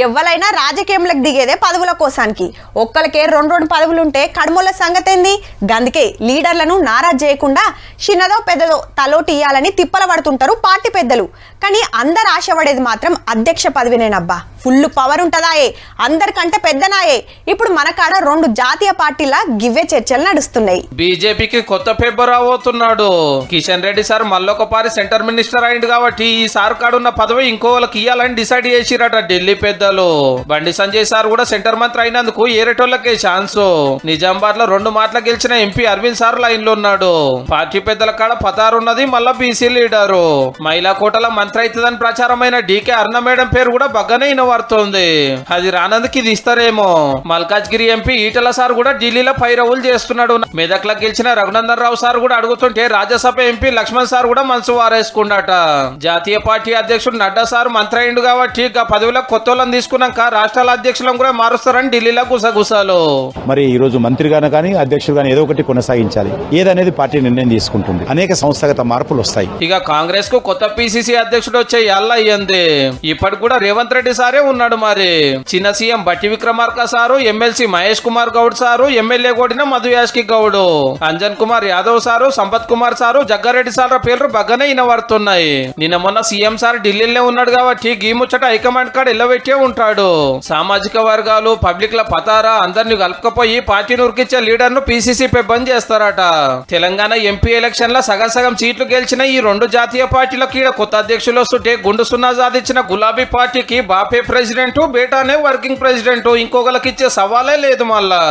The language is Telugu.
ఎవ్వలైనా రాజకీయంలోకి దిగేదే పదవుల కోసానికి. ఒక్కరికే రెండు పదవులుంటే కడుమల సంగతి ఏంది? గందుకే లీడర్లను నారాజ్ చేయకుండా చిన్నదో పెద్దదో తలోటి ఇయ్యాలని తిప్పల పడుతుంటారు పార్టీ పెద్దలు. కానీ అందరు ఆశపడేది మాత్రం అధ్యక్ష పదవినేనబ్బా. ఫుల్ పవర్ ఉంటదాయే, అందరికంటే పెద్దనాయే. ఇప్పుడు మన కాడ 2 జాతీయ పార్టీల గివ్వే చర్చలు నడుస్తున్నాయి. బీజేపీకి కొత్త పేపర్ రాబోతున్నాడు. కిషన్ రెడ్డి సార్ మళ్ళొకపారి సెంటర్ మినిస్టర్ అయింది కాబట్టి ఈ సార్ కాడున్న పదవి ఇంకో వాళ్ళకి ఇయ్యాలని డిసైడ్ చేసిరట ఢిల్లీ పెద్దలు. బండి సంజయ్ సార్ కూడా సెంటర్ మంత్రి అయినందుకు ఏరేటోళ్ళకే ఛాన్స్. నిజామాబాద్ లో 2 మాటలు గెలిచిన ఎంపీ అరవింద్ సార్ లైన్ లో ఉన్నాడు. పార్టీ పెద్దల కాడ పతారున్నది, మళ్ళా బీసీ లీడరు. మహిళా కోటల మంత్రి అవుతుందని ప్రచారమైన డీకే అరుణ మేడం పేరు కూడా బగ్గనే వినబడుతోంది. అది రానందుకు ఇది ఇస్తారేమో. మల్కాజ్గిరి ఎంపీ ఈటల సార్ కూడా ఢిల్లీలో పైరవులు చేస్తున్నాడు. మెదక్లో గెలిచిన రఘునందన్ రావు సార్ కూడా అడుగుతుంటే రాజ్యసభ ఎంపీ లక్ష్మణ్ సార్ కూడా మనసు వారేసుకున్నట. జాతీయ పార్టీ అధ్యక్షుడు నడ్డా సార్ మంత్రి అయిండు కాబట్టి పదవిలో కొత్త వాళ్ళని తీసుకున్నాక రాష్ట్రాల అధ్యక్షులను కూడా మారుస్తారని ఢిల్లీలో గుసగుసాలు. మరి ఈ రోజు మంత్రిగాను కానీ అధ్యక్షుడు కానీ ఏదో ఒకటి కొనసాగించాలి. ఏదనేది పార్టీ నిర్ణయం తీసుకుంటుంది. అనేక సంస్థాగత మార్పులు వస్తాయి. ఇక కాంగ్రెస్ కు కొత్త పిసిసి అధ్యక్షుడు వచ్చే అయ్యింది. ఇప్పటికి కూడా రేవంత్ రెడ్డి సారే ఉన్నాడు. మరి చిన్న CM Bhatti Vikramarka sir, MLC Mahesh Kumar Goud sir, MLA కోడిన Madhu Yashki Goud, Anjan Kumar Yadav sir, Sampath Kumar sir, Jaggareddy sir పేర్లు బగ్గనే వినబడుతున్నాయి. నిన్న మొన్న సీఎం సార్ ఢిల్లీలో ఉన్నాడు కాబట్టి గీ ముచ్చట హైకమాండ్ కాడ ఎల్లబెట్టే ఉంటాడు. సామాజిక వర్గాలు పబ్లిక్ ల పతారా అందరిని కలుపుకపోయి పార్టీని ఉరికిచ్చే లీడర్ ను పిసిసి బంద్ చేస్తారట. తెలంగాణ ఎంపీ ఎలక్షన్ లో సగం సీట్లు గెలిచిన ఈ 2 జాతీయ పార్టీలకు కొత్త అధ్యక్షులు వస్తుంటే గుండు సున్నా సాధించిన గులాబీ పార్టీకి బాపే ప్రెసిడెంట్, బేటానే వర్కింగ్ ప్రెసిడెంట్. ఇంకొకరికి ఇచ్చే సవాలే లేదు మళ్ళా.